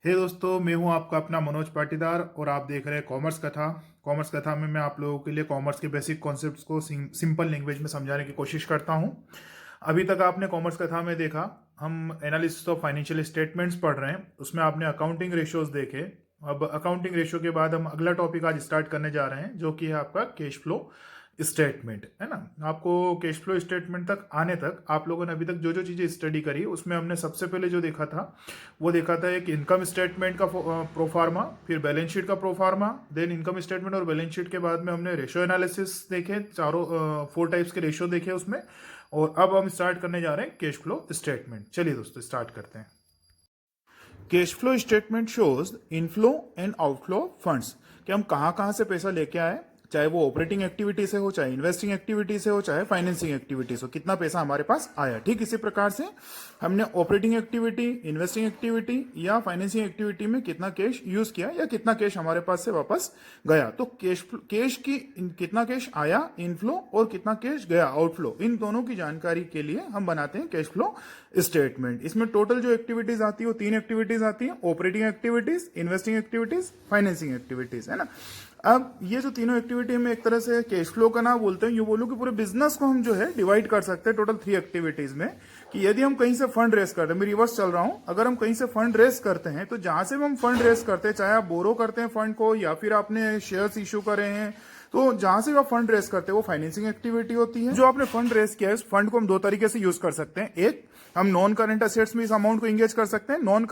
हे दोस्तों, मैं हूं आपका अपना मनोज पाटीदार और आप देख रहे हैं कॉमर्स कथा। कॉमर्स कथा में मैं आप लोगों के लिए कॉमर्स के बेसिक कॉन्सेप्ट्स को सिंपल लैंग्वेज में समझाने की कोशिश करता हूं। अभी तक आपने कॉमर्स कथा में देखा, हम एनालिसिस ऑफ फाइनेंशियल स्टेटमेंट्स पढ़ रहे हैं, उसमें आपने अकाउंटिंग रेशियोज देखे। अब अकाउंटिंग रेशियो के बाद हम अगला टॉपिक आज स्टार्ट करने जा रहे हैं, जो कि है आपका कैश फ्लो स्टेटमेंट, है ना। आपको कैश फ्लो स्टेटमेंट तक आने तक आप लोगों ने अभी तक जो जो चीज़ें स्टडी करी, उसमें हमने सबसे पहले जो देखा था वो देखा था एक इनकम स्टेटमेंट का प्रोफार्मा, फिर बैलेंस शीट का प्रोफार्मा, देन इनकम स्टेटमेंट और बैलेंस शीट के बाद में हमने रेशियो एनालिसिस देखे, चारों 4 टाइप्स के रेशियो देखे उसमें। और अब हम स्टार्ट करने जा रहे हैं कैश फ्लो स्टेटमेंट। चलिए दोस्तों स्टार्ट करते हैं। Cash flow statement shows inflow and outflow funds, कि हम कहाँ कहाँ से पैसा लेके आए, चाहे वो ऑपरेटिंग एक्टिविटी से हो, चाहे इन्वेस्टिंग एक्टिविटी से हो, चाहे फाइनेंसिंग एक्टिविटी से हो, कितना पैसा हमारे पास आया। ठीक इसी प्रकार से हमने ऑपरेटिंग एक्टिविटी, इन्वेस्टिंग एक्टिविटी या फाइनेंसिंग एक्टिविटी में कितना कैश यूज किया या कितना कैश हमारे पास से वापस गया। तो कैश की कितना कैश आया इनफ्लो और कितना कैश गया आउटफ्लो, इन दोनों की जानकारी के लिए हम बनाते हैं कैश फ्लो स्टेटमेंट। इसमें टोटल जो एक्टिविटीज आती है वो 3 एक्टिविटीज आती है, operating activities, investing activities, financing activities, है ना। अब ये जो तीनों एक्टिविटी हम एक तरह से कैश फ्लो का ना बोलते हैं, ये बोलूं कि पूरे बिजनेस को हम जो है डिवाइड कर सकते हैं टोटल 3 एक्टिविटीज में। कि यदि हम कहीं से फंड रेस करते हैं, मैं रिवर्स चल रहा हूं, अगर हम कहीं से फंड रेस करते हैं तो जहां से हम फंड रेस करते हैं, चाहे आप बोरो करते हैं फंड को या फिर आपने शेयर्स इश्यू करे हैं, तो जहां से आप फंड रेस करते हैं वो फाइनेंसिंग एक्टिविटी होती है। जो आपने फंड रेस किया है उस फंड को हम 2 तरीके से यूज कर सकते हैं। एक, हम नॉन करंट असेट्स में इस अमाउंट को इंगेज कर सकते हैं। नॉन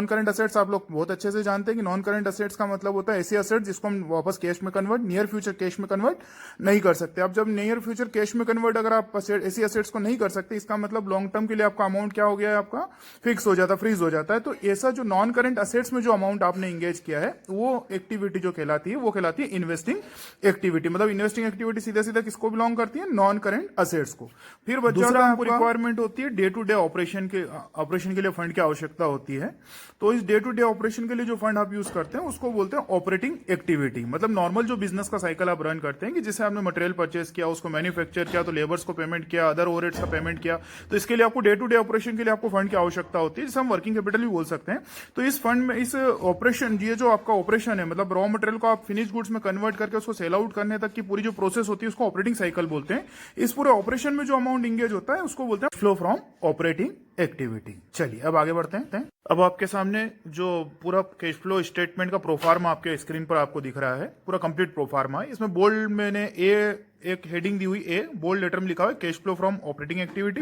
करंट असेट्स आप लोग बहुत अच्छे से जानते हैं कि नॉन करंट असेट्स का मतलब होता है ऐसी असेट्स जिसको हम वापस कैश में कन्वर्ट, नियर फ्यूचर कैश में कन्वर्ट नहीं कर सकते। अब जब नियर फ्यूचर कैश में कन्वर्ट अगर आप ऐसी असेट्स को नहीं कर सकते, इसका मतलब लॉन्ग टर्म के लिए आपका अमाउंट क्या हो गया है, आपका फिक्स हो जाता है, फ्रीज हो जाता है। तो ऐसा जो नॉन करंट असेट्स में जो अमाउंट आपने इंगेज किया है वो एक्टिविटी जो कहलाती है वो कहलाती है इन्वेस्टिंग एक्टिविटी। मतलब इन्वेस्टिंग एक्टिविटी सीधा सीधा किसको बिलोंग दूसरा करती है, नॉन करंट असेट्स को। फिर दूसरा आपको रिक्वायरमेंट होती है डे टू डे ऑपरेशन के लिए फंड की आवश्यकता होती है। तो इस डे टू डे ऑपरेशन के लिए जो फंड आप यूज करते हैं उसको बोलते हैं ऑपरेटिंग एक्टिविटी। मतलब नॉर्मल जो बिजनेस का साइकिल आप रन करते हैं कि जैसे आपने मटेरियल परचेस किया, उसको मैन्युफैक्चर किया, तो लेबर्स को पेमेंट किया, अदर ओवरहेड्स का पेमेंट किया, तो इसके लिए आपको डे टू डे ऑपरेशन के लिए आपको फंड की आवश्यकता होती है, जिसे हम वर्किंग कैपिटल भी बोल सकते हैं। तो इस फंड में इस ऑपरेशन, ये जो आपका ऑपरेशन है, मतलब रॉ मटेरियल को आप फिनिश गुड्स में कन्वर्ट करके उसको सेल आउट करने तक की पूरी जो प्रोसेस होती है उसको ऑपरेटिंग साइकिल बोलते हैं। इस पूरे ऑपरेशन में जो अमाउंट इंगेज होता है उसको बोलते हैं फ्लो फ्रॉम ऑपरेटिंग एक्टिविटी। चलिए अब आगे बढ़ते हैं। अब आपके सामने जो पूरा कैश फ्लो स्टेटमेंट का प्रोफार्मा आपके स्क्रीन पर आपको दिख रहा है, पूरा कंप्लीट प्रोफार्मा है। इसमें बोल्ड मैंने एक हेडिंग दी हुई ए, बोल्ड लेटर में लिखा हुआ है cash flow from operating activity.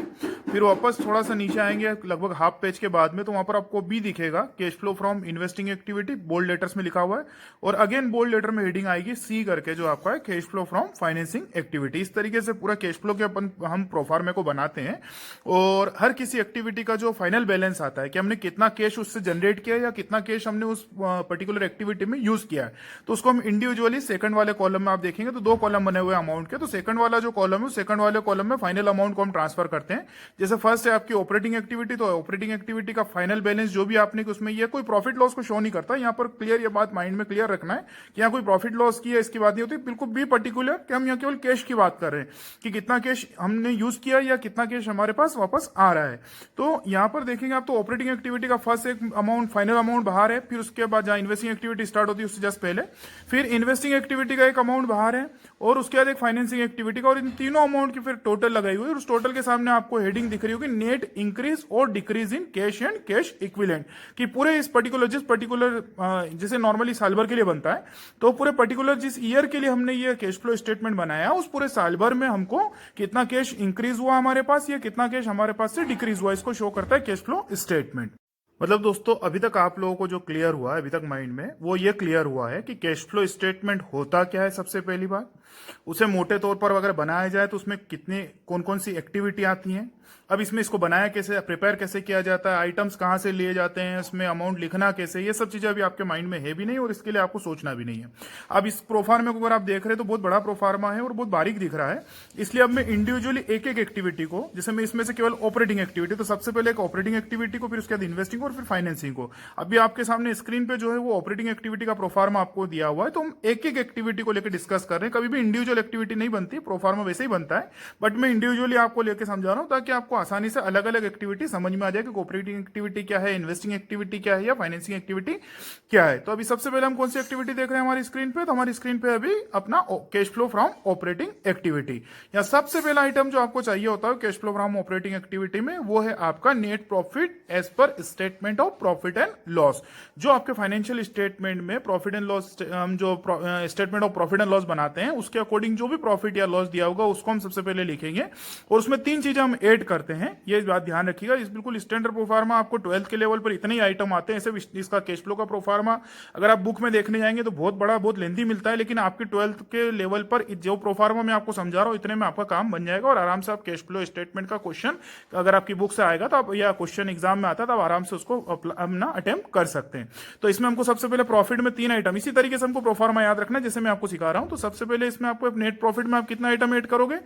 फिर वापस थोड़ा सा नीचे आएंगे लगभग हाफ पेज के बाद में, तो वहां पर आपको बी दिखेगा cash flow from investing activity, bold letters में लिखा हुआ है। और अगेन बोल्ड लेटर में हेडिंग आएगी सी करके, जो आपका है cash flow from financing activity. इस तरीके से पूरा कैश फ्लो के हम प्रोफार्मे को बनाते हैं। और हर किसी एक्टिविटी का जो फाइनल बैलेंस आता है कि हमने कितना कैश उससे जनरेट किया या कितना कैश हमने उस पर्टिकुलर एक्टिविटी में यूज किया है, तो उसको हम इंडिविजुअली सेकंड वाले कॉलम में आप देखेंगे तो 2 कॉलम बने हुए अमाउंट के। तो सेकंड वाला जो कॉलम है, सेकंड वाले कॉलम में फाइनल अमाउंट को हम ट्रांसफर करते हैं। जैसे फर्स्ट है आपकी ऑपरेटिंग एक्टिविटी, तो ऑपरेटिंग एक्टिविटी का फाइनल बैलेंस जो भी आपने, उसमें ये कोई प्रॉफिट लॉस को शो नहीं करता। यहाँ पर क्लियर ये बात माइंड में क्लियर रखना है कि यहाँ कोई प्रॉफिट लॉस की है इसकी बात नहीं होती, बिल्कुल भी पर्टिकुलर कि हम यहाँ केवल कैश की बात कर रहे हैं कि कितना कैश हमने यूज किया या कितना कैश हमारे पास वापस आ रहा है। तो यहाँ पर देखेंगे आप, तो ऑपरेटिंग एक्टिविटी का फर्स्ट एक अमाउंट, फाइनल अमाउंट बाहर है। फिर उसके बाद जहां इन्वेस्टिंग एक्टिविटी स्टार्ट होती है उससे जस्ट पहले फिर इन्वेस्टिंग एक्टिविटी का एक अमाउंट बाहर है, और उसके बाद एक फाइनेंसिंग एक्टिविटी का, और इन तीनों अमाउंट की फिर टोटल लगाई हुई है। और उस टोटल के सामने आपको हेडिंग दिख रही होगी नेट इंक्रीज और decrease in cash and cash equivalent, कि पूरे इस पर्टिकुलर जैसे नॉर्मली साल भर के लिए बनता है, तो पूरे पर्टिकुलर जिस ईयर के लिए हमने ये कैश फ्लो स्टेटमेंट बनाया, उस पूरे साल भर में हमको कितना कैश इंक्रीज हुआ हमारे पास या कितना कैश हमारे पास से डिक्रीज हुआ, इसको शो करता है कैश फ्लो स्टेटमेंट। मतलब दोस्तों अभी तक आप लोगों को जो क्लियर हुआ है अभी तक माइंड में, वो ये क्लियर हुआ है कि कैश फ्लो स्टेटमेंट होता क्या है। सबसे पहली बात, उसे मोटे तौर पर अगर बनाया जाए तो उसमें कितने कौन कौन सी एक्टिविटी आती हैं। अब इसमें इसको बनाया कैसे, प्रिपेयर कैसे किया जाता है, आइटम्स कहाँ से लिए जाते हैं, इसमें अमाउंट लिखना कैसे, ये सब चीजें अभी आपके माइंड में है भी नहीं और इसके लिए आपको सोचना भी नहीं है। अब इस प्रोफार्मा को अगर आप देख रहे हैं तो बहुत बड़ा प्रोफार्मा है और बहुत बारीक दिख रहा है, इसलिए अब मैं इंडिविजुअली एक एक एक्टिविटी को, जैसे मैं इसमें से केवल ऑपरेटिंग एक्टिविटी, तो सबसे पहले एक ऑपरेटिंग एक्टिविटी को, फिर उसके बाद इन्वेस्टिंग और फिर फाइनेंसिंग को। अभी आपके सामने स्क्रीन पे जो है वो ऑपरेटिंग एक्टिविटी का प्रोफार्मा आपको दिया हुआ है, तो हम एक एक एक्टिविटी को लेकर डिस्कस कर रहे हैं। कभी भी इंडिविजुअल एक्टिविटी नहीं बनती, प्रोफार्मा वैसे ही बनता है, बट मैं इंडिविजुअली आपको लेकर समझा रहा हूं ताकि आपको आसानी से अलग अलग एक्टिविटी समझ में आ जाएगी, ऑपरेटिंग एक्टिविटी क्या है, इन्वेस्टिंग एक्टिविटी क्या है या फाइनेंसिंग एक्टिविटी क्या है। तो अभी सबसे पहले हम कौन सी एक्टिविटी देख रहे हैं हमारी स्क्रीन पे, तो हमारी स्क्रीन पे अभी अपना cash flow from operating activity. या सबसे पहला आइटम जो आपको चाहिए होता है cash flow from operating activity में, वो है आपका net profit as per statement of profit and loss. जो आपके फाइनेंशियल स्टेटमेंट में प्रॉफिट एंड लॉस, हम जो statement of profit and loss बनाते हैं, उसके अकॉर्डिंग जो भी प्रॉफिट या लॉस दिया होगा उसको हम सबसे पहले लिखेंगे, और उसमें 3 चीजें हम ऐड करते हैं। ये बात ध्यान रखिएगा, इस बिल्कुल स्टैंडर्ड प्रोफार्मा आपको 12th के लेवल पर इतने ही आइटम आते हैं। ऐसे इसका कैश फ्लो का प्रोफार्मा अगर आप बुक में देखने जाएंगे तो बहुत बड़ा, बहुत लेंथी मिलता है, लेकिन आपके 12th के लेवल पर जो प्रोफार्मा मैं आपको समझा रहा हूं इतने में आपका काम बन जाएगा, और आराम से आप कैश फ्लो स्टेटमेंट का क्वेश्चन अगर आपकी बुक से आएगा तो आप, या क्वेश्चन एग्जाम में आता है तो आप आराम से उसको अपना अटेम्प्ट कर सकते हैं। तो इसमें हमको सबसे पहले प्रॉफिट में 3 आइटम, इसी तरीके से हमको प्रोफार्मा याद रखना जैसे मैं आपको सिखा रहा हूं। तो सबसे पहले इसमें आपको नेट प्रॉफिट में आप कितना आइटम ऐड करोगे,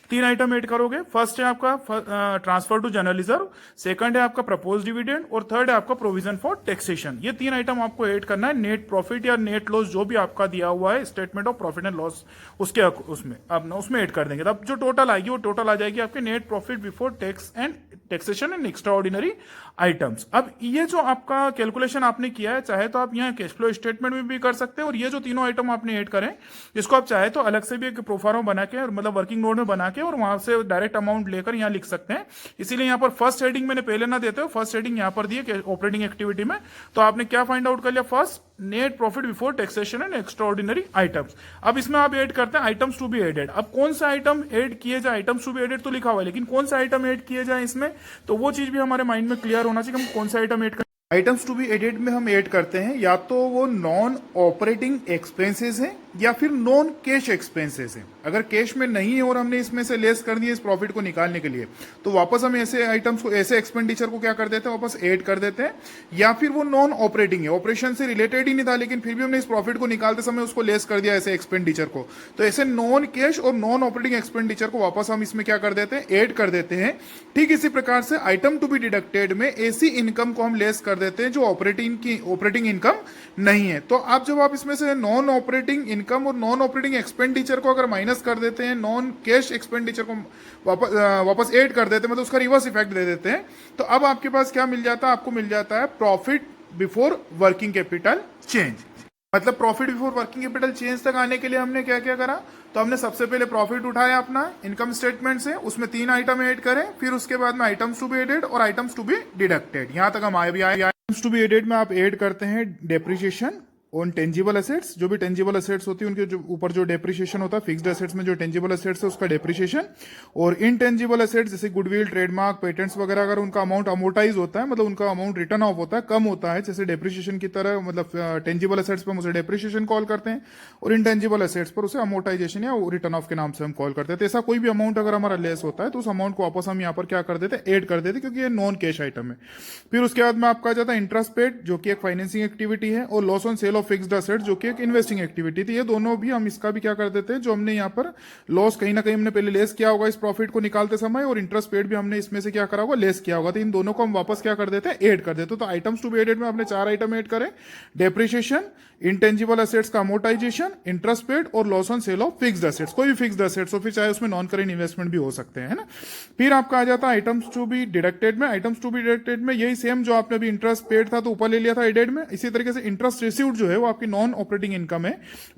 3 आइटम ऐड करोगे। फर्स्ट है आपका transfer to general reserve, second है आपका प्रपोज डिविडेंड, और थर्ड है आपका प्रोविजन फॉर टैक्सेशन। ये 3 आइटम आपको ऐड करना है नेट प्रॉफिट या नेट लॉस जो भी आपका दिया हुआ है statement of profit and loss, उसके उसमें आप उसमें ऐड कर देंगे। तब जो टोटल आएगी वो टोटल आ जाएगी आपके net profit before tax and taxation and extra ordinary items. अब ये जो आपका कैलकुलेशन आपने किया है, चाहे तो आप यहाँ कैश फ्लो स्टेटमेंट में भी कर सकते हैं, और ये जो तीनों आइटम आपने ऐड करें इसको आप चाहे तो अलग से भी एक प्रोफार्मा बना के, मतलब वर्किंग नोट में बना के, और वहां से डायरेक्ट अमाउंट लेकर यहाँ लिख सकते हैं। इसीलिए यहाँ पर फर्स्ट हेडिंग मैंने पहले ना देते हो, फर्स्ट हेडिंग यहाँ पर दी है ऑपरेटिंग एक्टिविटी में। तो आपने क्या फाइंड आउट कर लिया, first net profit before taxation and extra ordinary items. अब इसमें आप ऐड करते हैं आइटम्स टू बी एडेड। अब कौन सा आइटम ऐड किए जाए, आइटम्स टू बी एडेड तो लिखा हुआ है, लेकिन कौन सा आइटम ऐड किए जाए इसमें, तो वो चीज भी हमारे माइंड में क्लियर होना चाहिए कि हम कौन सा आइटम ऐड करें। आइटम्स टू बी एडेड में हम ऐड करते हैं या तो वो नॉन ऑपरेटिंग एक्सपेंसेस हैं या फिर नॉन कैश एक्सपेंसेस हैं। अगर कैश में नहीं है और हमने इसमें से लेस कर दिया इस प्रॉफिट को निकालने के लिए, तो वापस हम ऐसे आइटम्स को, ऐसे एक्सपेंडिचर को क्या कर देते हैं, वापस ऐड कर देते हैं। या फिर वो नॉन ऑपरेटिंग है, ऑपरेशन से रिलेटेड ही नहीं था, लेकिन फिर भी हमने इस प्रॉफिट को निकालते समय उसको लेस कर दिया ऐसे एक्सपेंडिचर को, तो ऐसे नॉन कैश और नॉन ऑपरेटिंग एक्सपेंडिचर को वापस हम इसमें क्या कर देते हैं, ऐड कर देते हैं। ठीक इसी प्रकार से आइटम टू बी डिडक्टेड में ऐसी इनकम को हम लेस कर देते हैं जो ऑपरेटिंग इनकम नहीं है। तो आप जब आप इसमें से नॉन ऑपरेटिंग इनकम और नॉन ऑपरेटिंग एक्सपेंडिचर को अगर माइनस कर देते हैं, नॉन कैश एक्सपेंडिचर को वापस ऐड कर देते हैं, मतलब उसका रिवर्स इफेक्ट दे देते हैं, तो अब आपके पास क्या मिल जाता है, आपको मिल जाता है profit before working capital change. मतलब profit before working capital change तक आने के लिए हमने क्या क्या करा, तो हमने सबसे पहले प्रॉफिट उठाया अपना इनकम स्टेटमेंट से, उसमें 3 आइटम ऐड करें, फिर उसके बाद में आइटम्स टू बी एडेड और आइटम्स टू बी डिडक्टेड। यहां तक हम आए। आइटम्स टू बी एडेड में आप ऐड करते हैं डेप्रिसिएशन ऑन टेंजिबल एसेट्स, जो भी टेंजिबल एसेट्स होती है उनके जो ऊपर जो डेप्रिसिएशन होता है, फिक्स्ड एसेट्स में जो टेंजिबल एसेट्स है उसका डेप्रिसिएशन, और इनटेंजिबल एसेट्स जैसे गुडविल, ट्रेडमार्क, पेटेंट्स वगैरह अगर उनका अमाउंट अमोर्टाइज होता है, मतलब उनका अमाउंट रिटर्न ऑफ होता है, कम होता है, जैसे डेप्रिसिएशन की तरह, मतलब टेंजिबल एसेट्स पर हम उसे डेप्रिसिएशन कॉल करते हैं और इनटेंजिबल एसेट्स पर उसे अमोर्टाइजेशन या रिटर्न ऑफ के नाम से हम कॉल करते हैं। तो ऐसा कोई भी अमाउंट अगर हमारा लेस होता है तो उस अमाउंट को वापस हम यहाँ पर क्या कर देते हैं, ऐड कर देते, क्योंकि ये नॉन कैश आइटम है। फिर उसके बाद में आपका आ जाता है इंटरेस्ट पेड, जो कि एक फाइनेंसिंग एक्टिविटी है, और loss on sale of fixed assets जो कि एक इन्वेस्टिंग एक्टिविटी थी। ये दोनों भी हम इसका भी क्या कर देते हैं, जो हमने यहाँ पर लॉस कहीं ना कहीं हमने पहले लेस किया होगा इस प्रॉफिट को निकालते समय, और इंटरेस्ट पेड भी हमने इसमें से क्या करा होगा, लेस किया होगा, तो इन दोनों को हम वापस क्या कर देते हैं, ऐड कर देते हैं। तो आइटम्स टू बी एडेड में आपने 4 आइटम ऐड करें, डेप्रिसिएशन, इंटेंजिबल एसेट्स का अमोर्टाइजेशन, इंटरेस्ट पेड और loss on sale of fixed assets. कोई भी फिक्स्ड एसेट्स हो, फिर चाहे उसमें नॉन करेंट इन्वेस्टमेंट भी हो सकते हैं, है ना। फिर आपका आ जाता है आइटम्स टू बी डिडक्टेड में। आइटम्स टू बी डिडक्टेड में यही सेम जो आपने अभी इंटरेस्ट पेड था तो ऊपर ले लिया था एडेड में, इसी तरीके से इंटरेस्ट रिसीव्ड जो है वो आपकी नॉन ऑपरेटिंग इनकम है,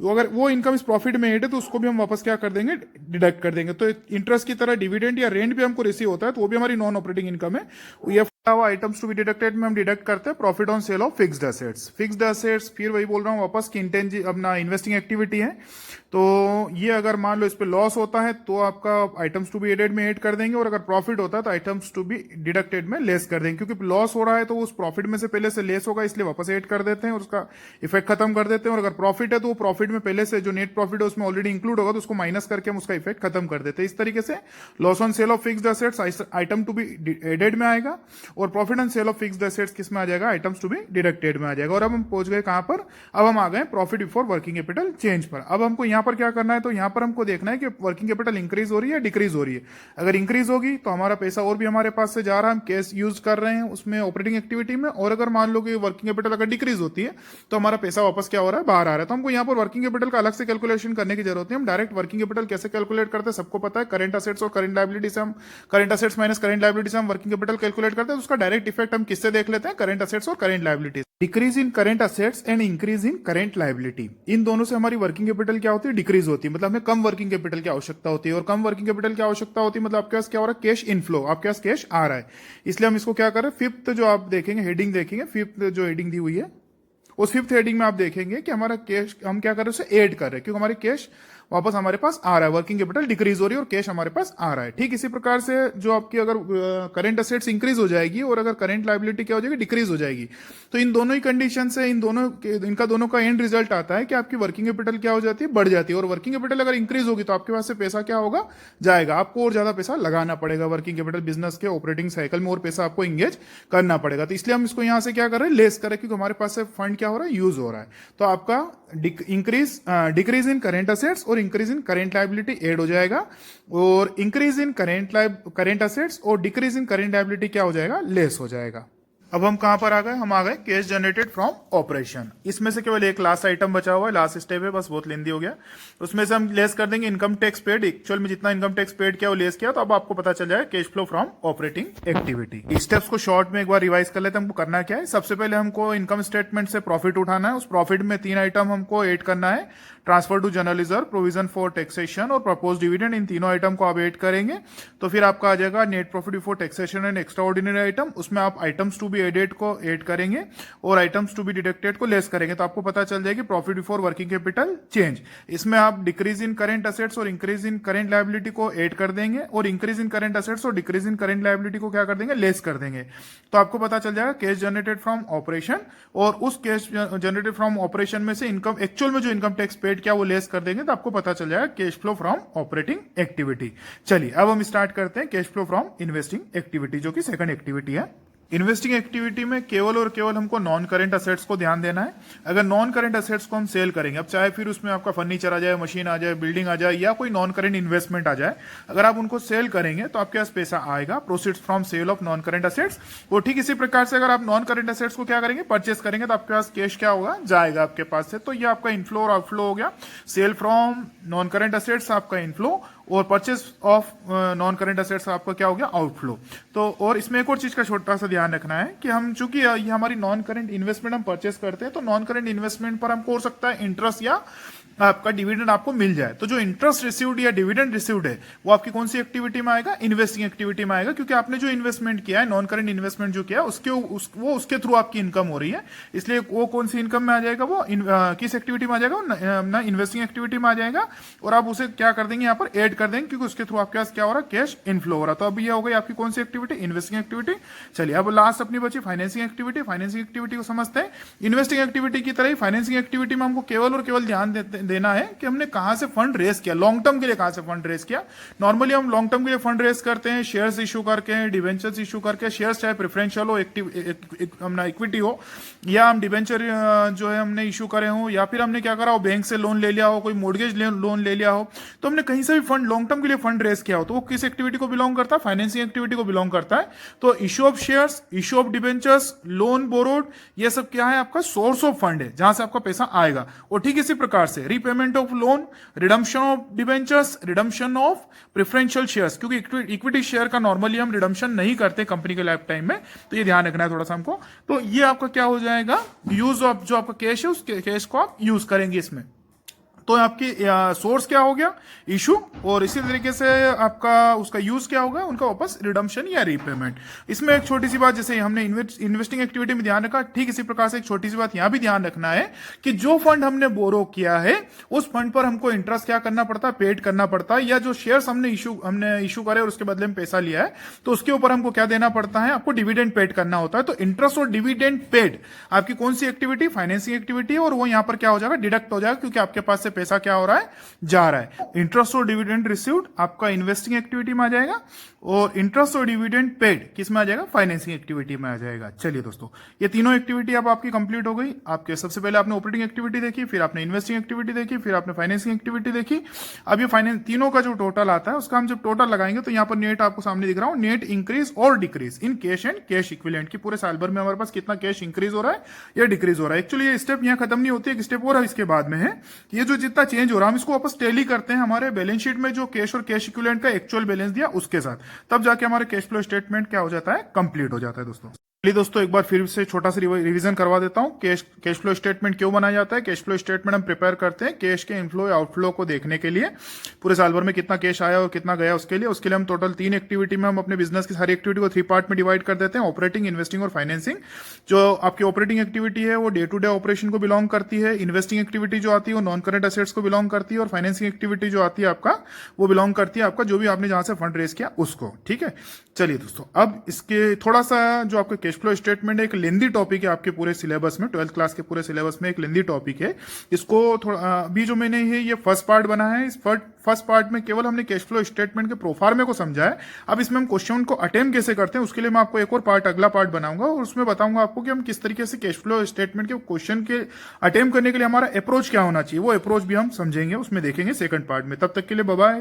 अगर वो इनकम इस प्रॉफिट में ऐड है तो उसको भी हम वापस क्या कर देंगे, डिडक्ट कर देंगे। तो इंटरेस्ट की तरह डिविडेंड या रेंट भी हमको रिसीव होता है तो वो भी हमारी नॉन ऑपरेटिंग इनकम है। ये आइटम्स टू बी डिडक्टेड में हम डिडक्ट करते हैं profit on sale of fixed assets. Fixed assets फिर वही बोल रहा हूँ वापस कि अपना इन्वेस्टिंग एक्टिविटी है, तो ये अगर मान लो इस पे लॉस होता है तो आपका आइटम्स टू बी एडेड में ऐड कर देंगे, और अगर प्रॉफिट होता है तो आइटम्स टू बी डिडक्टेड में लेस कर देंगे, क्योंकि लॉस हो रहा है तो उस प्रॉफिट में से पहले से लेस होगा, इसलिए वापस ऐड कर देते हैं और उसका इफेक्ट खत्म कर देते हैं। और अगर प्रॉफिट है तो वो प्रॉफिट में पहले से जो नेट प्रॉफिट है उसमें ऑलरेडी इंक्लूड होगा तो उसको माइनस करके हम उसका इफेक्ट खत्म कर देते हैं। इस तरीके से loss on sale of fixed assets item to be added में आएगा, और profit and sale of fixed assets किस में आ जाएगा, आइटम्स टू बी डिडक्टेड में आ जाएगा। और अब हम पहुंच गए कहां पर, अब हम आ गए profit before working capital change पर। अब हमको यहां पर क्या करना है, तो यहां पर हमको देखना है कि वर्किंग कैपिटल इंक्रीज हो रही है डिक्रीज हो रही है। अगर इंक्रीज होगी तो हमारा पैसा और भी हमारे पास से जा रहा है, हम कैश यूज कर रहे हैं उसमें ऑपरेटिंग एक्टिविटी में। और अगर मान लो कि वर्किंग कैपिटल अगर डिक्रीज होती है तो हमारा पैसा वापस क्या हो रहा है, बाहर आ रहा है। तो हमको यहाँ पर वर्किंग कैपिटल का अलग से कैलकुलेशन करने की जरूरत नहीं, हम डायरेक्ट वर्किंग कैपिटल कैसे कैलकुलेट करते हैं सबको पता है। करंट असेट्स और करंट लायबिलिटी से हम, current assets minus current liability से हम वर्किंग कैपिटल कैलकुलेट करते हैं। तो उसका डायरेक्ट इफेक्ट हम किससे देख लेते हैं, करंट असेट्स और current liability. Decrease in current assets and increase in current liability, इन दोनों से हमारी वर्किंग कैपिटल क्या होती है, डिक्रीज होती है। मतलब हमें कम वर्किंग कैपिटल की आवश्यकता होती है, और कम वर्किंग कैपिटल की आवश्यकता होती है मतलब आपके पास क्या हो रहा है, कैश इनफ्लो, आपके पास कैश आ रहा है। इसलिए हम इसको क्या कर रहे हैं, फिफ्थ जो आप देखेंगे हेडिंग देखेंगे, फिफ्थ जो हेडिंग दी हुई है उस फिफ्थ हेडिंग में आप देखेंगे कि हमारा कैश हम क्या कर रहे हैं, उसे ऐड कर रहे हैं, क्योंकि हमारे कैश वापस हमारे पास आ रहा है, वर्किंग कैपिटल डिक्रीज हो रही है और कैश हमारे पास आ रहा है। ठीक इसी प्रकार से जो आपकी अगर करंट असेट्स इंक्रीज हो जाएगी और अगर करंट लायबिलिटी क्या हो जाएगी, डिक्रीज हो जाएगी, तो इन दोनों ही कंडीशन से इनका दोनों का एंड रिजल्ट आता है कि आपकी वर्किंग कैपिटल क्या हो जाती है, बढ़ जाती है। और वर्किंग कैपिटल अगर इंक्रीज होगी तो आपके पास से पैसा क्या होगा, जाएगा, आपको और ज्यादा पैसा लगाना पड़ेगा वर्किंग कैपिटल बिजनेस के ऑपरेटिंग साइकिल में, और पैसा आपको इंगेज करना पड़ेगा। तो इसलिए हम इसको यहां से क्या कर रहे हैं, लेस करें, क्योंकि हमारे पास से फंड क्या हो रहा है, यूज हो रहा है। तो आपका डिक्रीज इन करेंट असेट्स और increase in current liability add हो जाएगा, और इंक्रीज इन करेंट असेट्स और डिक्रीज इन करेंट लायबिलिटी क्या हो जाएगा, लेस हो जाएगा। अब हम कहां पर आ गए, हम आ गए कैश जनरेटेड फ्रॉम ऑपरेशन। इसमें से केवल एक लास्ट आइटम बचा हुआ है, लास्ट स्टेप है, बस बहुत लेंदी हो गया। उसमें से हम लेस कर देंगे इनकम टैक्स पेड, एक्चुअल में जितना इनकम टैक्स पेड किया वो लेस किया, तो अब आपको पता चल जाएगा cash flow from operating activity. Steps को शॉर्ट में एक बार रिवाइज कर लेते हैं। हमको करना क्या है, सबसे पहले हमको इनकम स्टेटमेंट से प्रॉफिट उठाना है। उस प्रॉफिट में 3 आइटम हमको ऐड करना है, transfer to general reserve, provision for taxation और प्रपोज डिविडेंड। इन तीनों आइटम को आप ऐड करेंगे तो फिर आपका आ जाएगा net profit before taxation and extra ordinary item. उसमें आप आइटम्स टू बी एडेड को ऐड करेंगे और आइटम्स टू बी डिडक्टेड को लेस करेंगे, तो आपको पता चल जाएगी profit before working capital change. इसमें आप डिक्रीज इन करेंट असेट्स और इंक्रीज इन करेंट लायबिलिटी को ऐड कर देंगे, और इंक्रीज इन करेंट असेट्स और डिक्रीज इन करेंट लायबिलिटी को क्या कर देंगे, लेस कर देंगे। तो आपको पता चल जाएगा कैश जनरेटेड फ्रॉम ऑपरेशन, और उस कैश जनरेटेड फ्रॉम ऑपरेशन में से इनकम, एक्चुअल में जो इनकम टैक्स पेड किया वो लेस कर देंगे, तो आपको पता चल जाएगा cash flow from operating activity. चलिए अब हम स्टार्ट करते हैं cash flow from investing activity, जो कि सेकंड एक्टिविटी है। इन्वेस्टिंग एक्टिविटी में केवल और केवल हमको नॉन करंट असेट्स को ध्यान देना है। अगर नॉन करंट असेट्स को हम सेल करेंगे, अब चाहे फिर उसमें आपका फर्नीचर आ जाए, मशीन आ जाए, बिल्डिंग आ जाए, या कोई नॉन करंट इन्वेस्टमेंट आ जाए, अगर आप उनको सेल करेंगे तो आपके पास पैसा आएगा, proceeds from sale of non current assets. और ठीक इसी प्रकार से अगर आप नॉन करंट असेट्स को क्या करेंगे, परचेस करेंगे, तो आपके पास कैश क्या होगा, जाएगा आपके पास से। तो ये आपका इनफ्लो और आउटफ्लो हो गया। Sale from non current assets आपका इनफ्लो, और purchase of non current assets आपका क्या हो गया, आउटफ्लो। तो और इसमें एक और चीज का छोटा सा ध्यान रखना है कि हम चूंकि ये हमारी नॉन करंट इन्वेस्टमेंट हम परचेस करते हैं, तो नॉन करंट इन्वेस्टमेंट पर हमको हो सकता है इंटरेस्ट या आपका डिविडेंड आपको मिल जाए। तो जो इंटरेस्ट रिसीव्ड या डिविडेंड रिसीव्ड है वो आपकी कौन सी एक्टिविटी में आएगा, इन्वेस्टिंग एक्टिविटी में आएगा, क्योंकि आपने जो इन्वेस्टमेंट किया है, नॉन करंट इन्वेस्टमेंट जो किया है वो उसके थ्रू आपकी इनकम हो रही है। इसलिए वो कौन सी इनकम में आ जाएगा, वो किस एक्टिविटी में आ जाएगा, ना इन्वेस्टिंग एक्टिविटी में आ जाएगा, और आप उसे क्या कर देंगे, यहाँ पर ऐड कर देंगे, क्योंकि उसके थ्रू आपके पास क्या हो रहा है, कैश इनफ्लो हो रहा है। तो अब ये हो गई आपकी कौन सी एक्टिविटी, इन्वेस्टिंग एक्टिविटी। चलिए अब लास्ट अपनी बची फाइनेंसिंग एक्टिविटी। फाइनेंसिंग एक्टिविटी को समझते हैं। इन्वेस्टिंग एक्टिविटी की तरह ही फाइनेंसिंग एक्टिविटी में हमको केवल और केवल ध्यान देना है कि हमने कहां से फंड रेस किया, लॉन्ग टर्म के लिए कहां से फंड रेस किया। नॉर्मली हम लॉन्ग टर्म के लिए फंड रेस करते हैं शेयर्स इशू करके, डिवेंचर्स इशू करके। शेयर्स चाहे प्रेफरेंशियल हो, अपना इक्विटी हो, या हम डिवेंचर जो है हमने इशू करे हो, या फिर हमने क्या करा हो, बैंक से लोन ले लिया हो, कोई मोर्गेज लोन ले लिया हो, तो हमने कहीं से भी फंड लॉन्ग टर्म के लिए फंड रेस किया हो, तो वो किस एक्टिविटी को बिलोंग करता है, फाइनेंसिंग एक्टिविटी को बिलोंग करता है। तो issue of shares, issue of debentures, loan borrowed, ये सब क्या है, आपका सोर्स ऑफ फंड है जहां से आपका पैसा आएगा। और ठीक इसी प्रकार से repayment of loan, redemption of debentures, redemption of preferential shares, क्योंकि इक्विटी शेयर का नॉर्मली हम रिडम्पशन नहीं करते कंपनी के लाइफ टाइम में, तो ये ध्यान रखना है थोड़ा सा हमको। तो ये आपका क्या हो जाएगा, यूज ऑफ जो आपका कैश है, उस कैश को आप यूज करेंगे इसमें। तो आपकी सोर्स क्या हो गया, इशू, और इसी तरीके से आपका उसका यूज क्या होगा, उनका वापस रिडम्पशन या रीपेमेंट। इसमें एक छोटी सी बात, जैसे हमने इन्वेस्टिंग एक्टिविटी में ध्यान रखा, ठीक इसी प्रकार से एक छोटी सी बात यहां भी ध्यान रखना है कि जो फंड हमने बोरो किया है उस फंड पर हमको इंटरेस्ट क्या करना पड़ता है, पेड करना पड़ता है, या जो शेयर्स हमने इशू करे और उसके बदले में पैसा लिया है तो उसके ऊपर हमको क्या देना पड़ता है, आपको डिविडेंड पेड करना होता है। तो इंटरेस्ट और डिविडेंड पेड आपकी कौन सी एक्टिविटी, फाइनेंसिंग एक्टिविटी है, और वो यहां पर क्या हो जाएगा, डिडक्ट हो जाएगा, क्योंकि आपके पास से पैसा क्या हो रहा है, जा रहा है। इंटरेस्ट और डिविडेंड रिसीव्ड आपका इन्वेस्टिंग एक्टिविटी में आ जाएगा, और इंटरेस्ट और डिविडेंड पेड किस में आ जाएगा, फाइनेंसिंग एक्टिविटी में आ जाएगा। चलिए दोस्तों, ये तीनों एक्टिविटी अब आपकी कंप्लीट हो गई। आपके सबसे पहले आपने ऑपरेटिंग एक्टिविटी देखी, फिर आपने इन्वेस्टिंग एक्टिविटी देखी, फिर आपने फाइनेंसिंग एक्टिविटी देखी। अब ये फाइनेंस तीनों का जो टोटल आता है उसका हम जब टोटल लगाएंगे तो यहाँ पर नेट आपको सामने दिख रहा हूँ, नेट इंक्रीज और decrease in cash and cash equivalent की पूरे साल भर में हमारे पास कितना कैश इंक्रीज हो रहा है या डिक्रीज हो रहा है। एक्चुअली ये स्टेप यहाँ खत्म नहीं होती है, एक स्टेप और इसके बाद में है। ये जो जितना चेंज हो रहा है हम इसको वापस टैली करते हैं हमारे बैलेंस शीट में जो कैश और कैश इक्विवेलेंट का एक्चुअल बैलेंस दिया उसके साथ, तब जाके हमारे कैश फ्लो स्टेटमेंट क्या हो जाता है, कंप्लीट हो जाता है दोस्तों। चलिए दोस्तों, एक बार फिर से छोटा सा रिवीजन करवा देता हूं। कैश फ्लो स्टेटमेंट क्यों बनाया जाता है। कैश फ्लो स्टेटमेंट हम प्रिपेयर करते हैं कैश के इनफ्लो या आउटफ्लो को देखने के लिए, पूरे साल भर में कितना कैश आया और कितना गया उसके लिए। उसके लिए हम टोटल 3 एक्टिविटी में हम अपने बिजनेस की सारी एक्टिविटी को 3 पार्ट में डिवाइड कर देते हैं, ऑपरेटिंग, इन्वेस्टिंग और फाइनेंसिंग। जो आपकी ऑपरेटिंग एक्टिविटी है वो डे टू डे ऑपरेशन को बिलोंग करती है, इन्वेस्टिंग एक्टिविटी जो आती है वो नॉन करंट एसेट्स को बिलोंग करती है, और फाइनेंसिंग एक्टिविटी जो आती है आपका वो बिलोंग करती है आपका जो भी आपने जहां से फंड रेज किया उसको। ठीक है, चलिए दोस्तों, अब इसके थोड़ा सा जो आपका कैश फ्लो स्टेटमेंट एक लेंदी टॉपिक है आपके पूरे सिलेबस में, 12th क्लास के पूरे सिलेबस में एक लेंदी टॉपिक है। इसको थोड़ा अभी जो मैंने ये फर्स्ट पार्ट बना है, इस फर्स्ट पार्ट में केवल हमने कैश फ्लो स्टेटमेंट के प्रोफार्मे को समझा है। अब इसमें हम क्वेश्चन को अटेम्प्ट कैसे करते हैं उसके लिए मैं आपको एक और पार्ट, अगला पार्ट बनाऊंगा और उसमें बताऊंगा आपको कि हम किस तरीके से कैश फ्लो स्टेटमेंट के क्वेश्चन के अटेम्प्ट करने के लिए हमारा अप्रोच क्या होना चाहिए, वो अप्रोच भी हम समझेंगे, उसमें देखेंगे सेकंड पार्ट में। तब तक के लिए बाय बाय।